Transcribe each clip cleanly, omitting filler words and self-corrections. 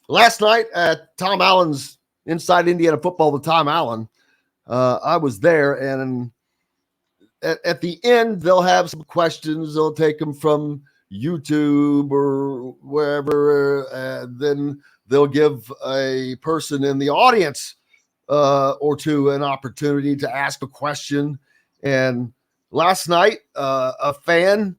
last night at Tom Allen's Inside Indiana Football with Tom Allen, I was there, and at the end, they'll have some questions. They'll take them from YouTube or wherever, and then they'll give a person in the audience or two an opportunity to ask a question. And last night, a fan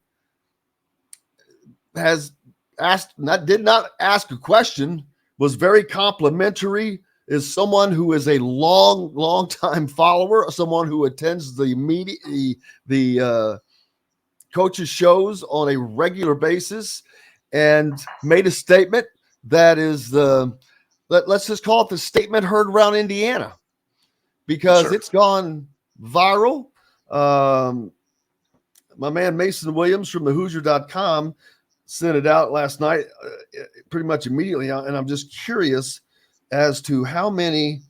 did not ask a question, was very complimentary, is someone who is a long time follower, someone who attends the coaches shows on a regular basis, and made a statement that is let's just call it the statement heard around Indiana, because it's gone viral. My man Mason Williams from the Hoosier.com sent it out last night pretty much immediately, and I'm just curious as to how many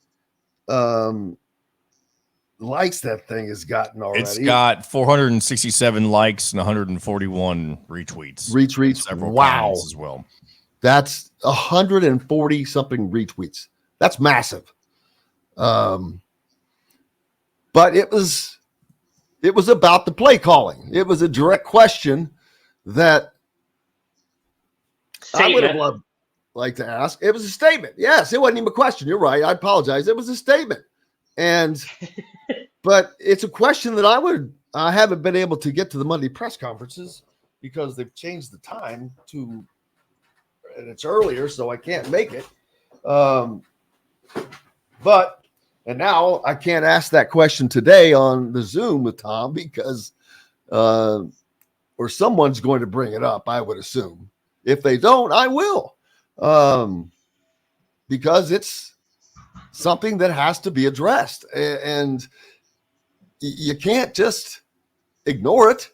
likes that thing has gotten already. It's got 467 likes and 141 retweets. Retweets. Several wow. as well. That's 140 something retweets. That's massive. But it was about the play calling. It was a direct question that I would have liked to ask. It was a statement. Yes, it wasn't even a question. You're right. I apologize. It was a statement. But it's a question that I haven't been able to get to the Monday press conferences because they've changed the time and it's earlier, so I can't make it. And now I can't ask that question today on the Zoom with Tom because, or someone's going to bring it up, I would assume. If they don't, I will. Because it's something that has to be addressed, and you can't just ignore it.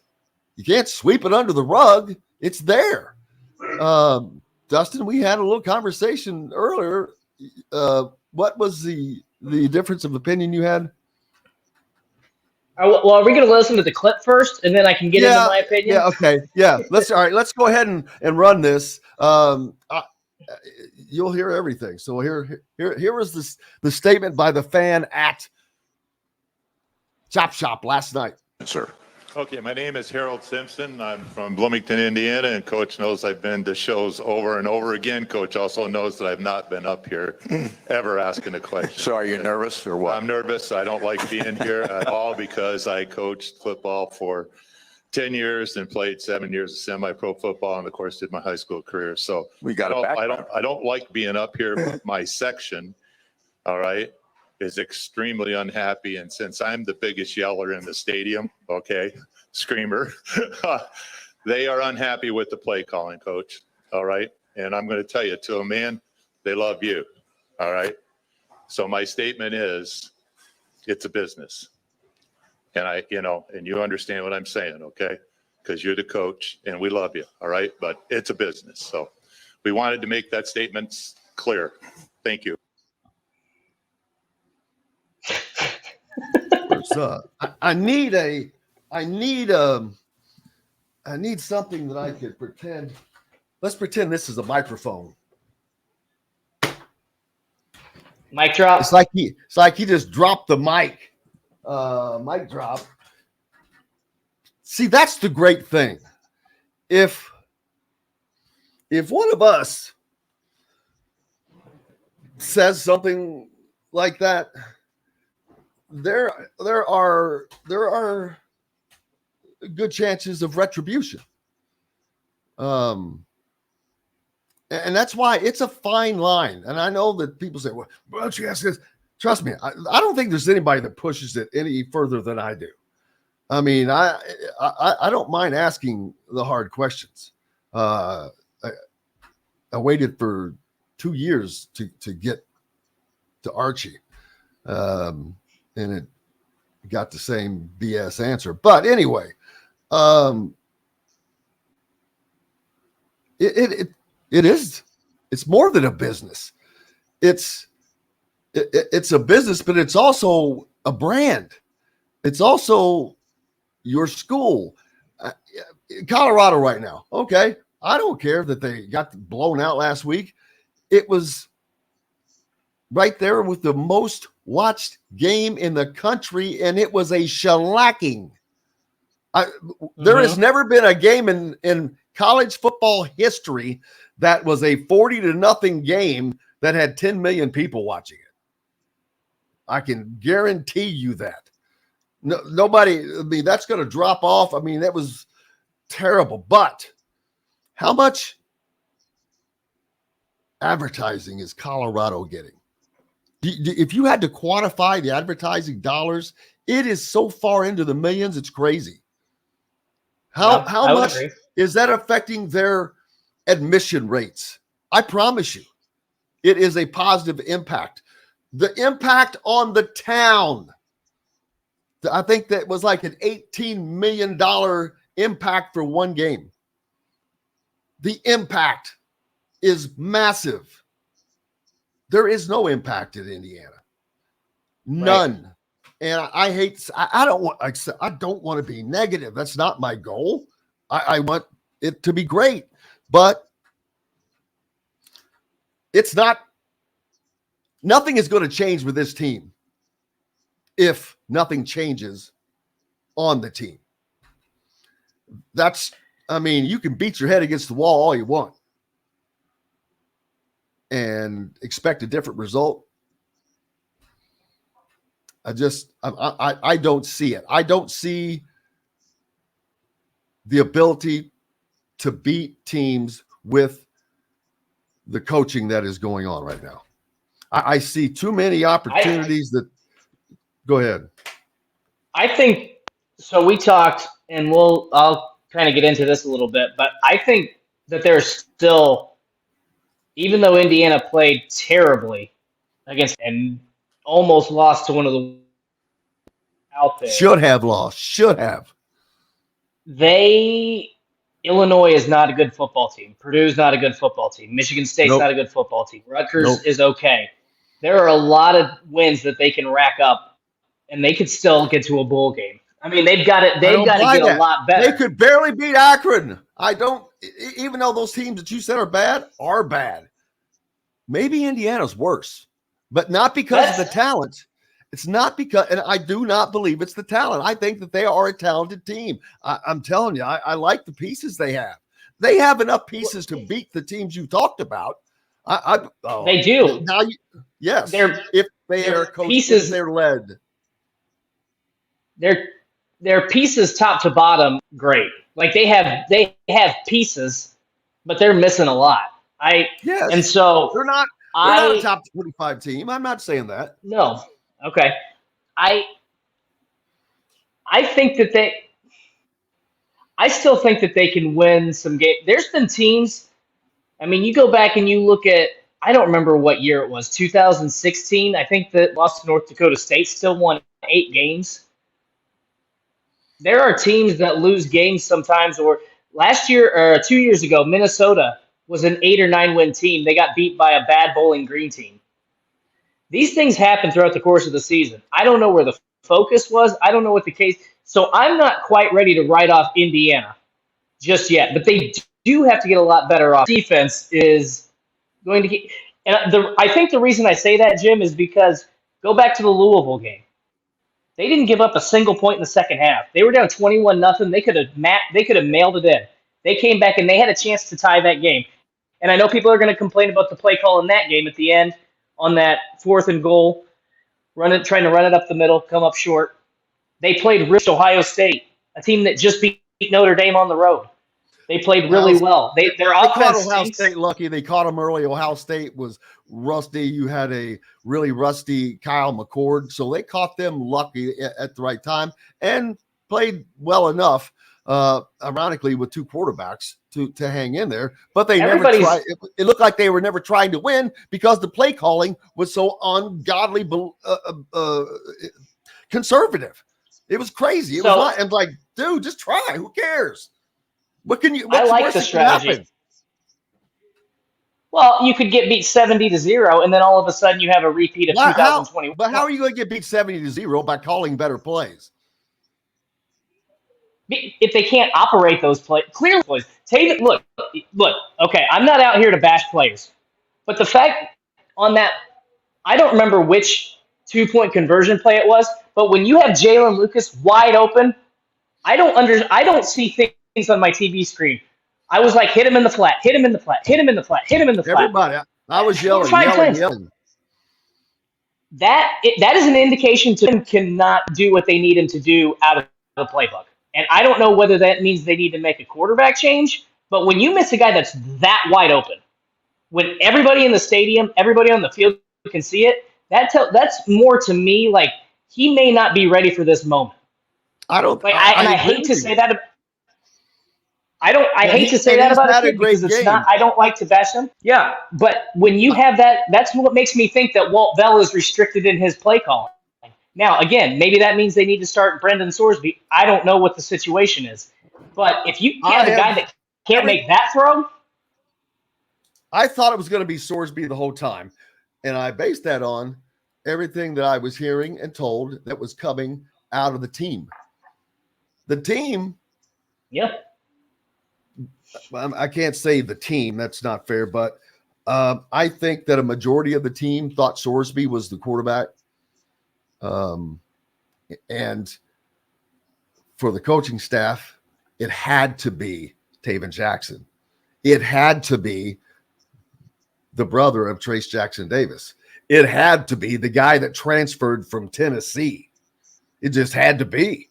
You can't sweep it under the rug. It's there. Dustin, we had a little conversation earlier. What was the difference of opinion you had? Well, are we going to listen to the clip first, and then I can get into my opinion? Yeah, okay. Yeah, let's go ahead and run this. You'll hear everything. So here was the statement by the fan at Chop Shop last night. Sir. Okay, my name is Harold Simpson. I'm from Bloomington, Indiana, and Coach knows I've been to shows over and over again. Coach also knows that I've not been up here ever asking a question. So are you nervous or what? I'm nervous. I don't like being here at all because I coached football for 10 years and played 7 years of semi-pro football and, of course, did my high school career. So we got it back. I don't like being up here, but my section, all right, is extremely unhappy. And since I'm the biggest yeller in the stadium, okay, screamer, they are unhappy with the play calling, Coach. All right. And I'm going to tell you, to a man, they love you. All right. So my statement is, it's a business. And and you understand what I'm saying, okay? Because you're the coach and we love you. All right. But it's a business. So we wanted to make that statement clear. Thank you. I need something that I could pretend. Let's pretend this is a microphone. Mic drop. It's like he just dropped the mic. Mic drop. See, that's the great thing. If one of us says something like that, there are good chances of retribution. And that's why it's a fine line. And I know that people say, well, why don't you ask this? Trust me, I don't think there's anybody that pushes it any further than I do. I mean, I don't mind asking the hard questions. I waited for 2 years to get to Archie. And it got the same BS answer. But anyway, it's more than a business. It's a business, but it's also a brand. It's also your school. Colorado right now. Okay. I don't care that they got blown out last week. it was right there with the most watched game in the country, and it was a shellacking. There has never been a game in college football history that was a 40-0 game that had 10 million people watching it. I can guarantee you that. No, nobody, I mean, that's going to drop off. I mean, that was terrible. But how much advertising is Colorado getting? If you had to quantify the advertising dollars, it is so far into the millions, it's crazy. How much is that affecting their admission rates? I promise you, it is a positive impact. The impact on the town, I think that was like an $18 million impact for one game. The impact is massive. There is no impact in Indiana. None. Right. And I don't want to be negative. That's not my goal. I want it to be great, but it's not. Nothing is going to change with this team if nothing changes on the team. You can beat your head against the wall all you want and expect a different result. I don't see it. I don't see the ability to beat teams with the coaching that is going on right now. I see too many opportunities go ahead. I think so. We talked, and I'll kind of get into this a little bit, but I think that there's still, even though Indiana played terribly against and almost lost to one of the out there. Should have lost. Illinois is not a good football team. Purdue's not a good football team. Michigan State's not a good football team. Rutgers is okay. There are a lot of wins that they can rack up, and they could still get to a bowl game. I mean, they've got to get a lot better. They could barely beat Akron. Even though those teams that you said are bad. Maybe Indiana's worse, but not because of the talent. It's not because, and I do not believe it's the talent. I think that they are a talented team. I'm telling you, I like the pieces they have. They have enough pieces to beat the teams you talked about. They do. Now, yes, if they are coached, pieces, if they're led. Their pieces top to bottom, great. Like they have pieces, but they're missing a lot. And so they're not a top 25 team. I'm not saying that. No. Okay. I think that I still think that they can win some games. There's been teams, I mean, you go back and you look at, I don't remember what year it was, 2016. I think that lost to North Dakota State, still won 8 games. There are teams that lose games sometimes, or last year or 2 years ago, Minnesota was an 8 or 9 win team. They got beat by a bad Bowling Green team. These things happen throughout the course of the season. I don't know where the focus was. I don't know what the case. So I'm not quite ready to write off Indiana just yet. But they do have to get a lot better off. Defense is going to get. And I think the reason I say that, Jim, is because go back to the Louisville game. They didn't give up a single point in the second half. They were down 21-0. They could have mailed it in. They came back and they had a chance to tie that game. And I know people are going to complain about the play call in that game at the end on that 4th and goal, trying to run it up the middle, come up short. They played rich Ohio State, a team that just beat Notre Dame on the road. They played really well. Their offense caught Ohio State lucky. They caught them early. Ohio State was rusty. You had a really rusty Kyle McCord, so they caught them lucky at the right time and played well enough. Ironically, with 2 quarterbacks to hang in there, but they never tried. It looked like they were never trying to win because the play calling was so ungodly conservative. It was crazy. It was like, dude, just try. Who cares? What can you? I like the strategy. Well, you could get beat 70-0, and then all of a sudden you have a repeat of 2021. But how are you going to get beat 70-0 by calling better plays? If they can't operate those plays, clearly, look. Okay, I'm not out here to bash players. But the fact on that, I don't remember which 2-point conversion play it was, but when you have Jalen Lucas wide open, I don't see things on my TV screen. I was like, hit him in the flat, hit him in the flat, hit him in the flat, hit him in the flat. Everybody, I was yelling. That is an indication to them cannot do what they need him to do out of the playbook. And I don't know whether that means they need to make a quarterback change, but when you miss a guy that's that wide open, when everybody in the stadium, everybody on the field can see it, that's more to me like he may not be ready for this moment. I hate to say that. I hate to say that about a kid because it's not. I don't like to bash him. Yeah, but when you have that, that's what makes me think that Walt Bell is restricted in his play calling. Now, again, maybe that means they need to start Brendan Sorsby. I don't know what the situation is, but if you have a guy that can't make that throw, I thought it was going to be Sorsby the whole time, and I based that on everything that I was hearing and told that was coming out of the team. The team, yeah. I can't say the team. That's not fair, but I think that a majority of the team thought Sorsby was the quarterback. And for the coaching staff, it had to be Taven Jackson. It had to be the brother of Trace Jackson Davis. It had to be the guy that transferred from Tennessee. It just had to be.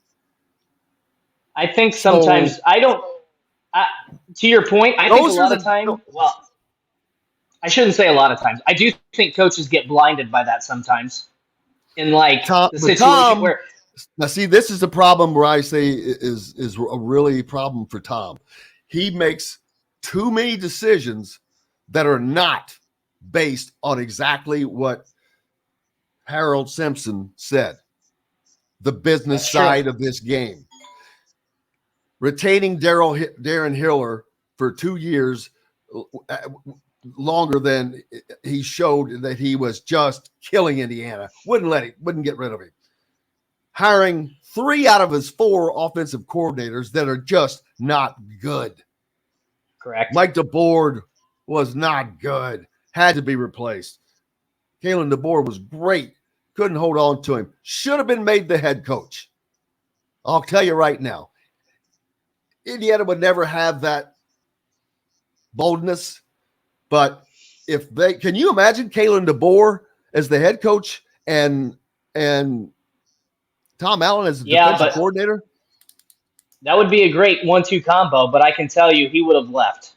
I think sometimes to your point, I think a lot of times, well, I shouldn't say a lot of times. I do think coaches get blinded by that sometimes. In like the situation where now, see, this is the problem where I say is a really problem for Tom. He makes too many decisions that are not based on exactly what Harold Simpson said. The business side of this game. Retaining Darren Hiller for 2 years longer than he showed that he was just killing Indiana. Wouldn't get rid of him. Hiring 3 out of his 4 offensive coordinators that are just not good. Correct. Mike DeBoer was not good. Had to be replaced. Kalen DeBoer was great. Couldn't hold on to him. Should have been made the head coach. I'll tell you right now. Indiana would never have that boldness. But if they can you imagine Kalen DeBoer as the head coach and Tom Allen as the defensive coordinator? That would be a great 1-2 combo, but I can tell you he would have left.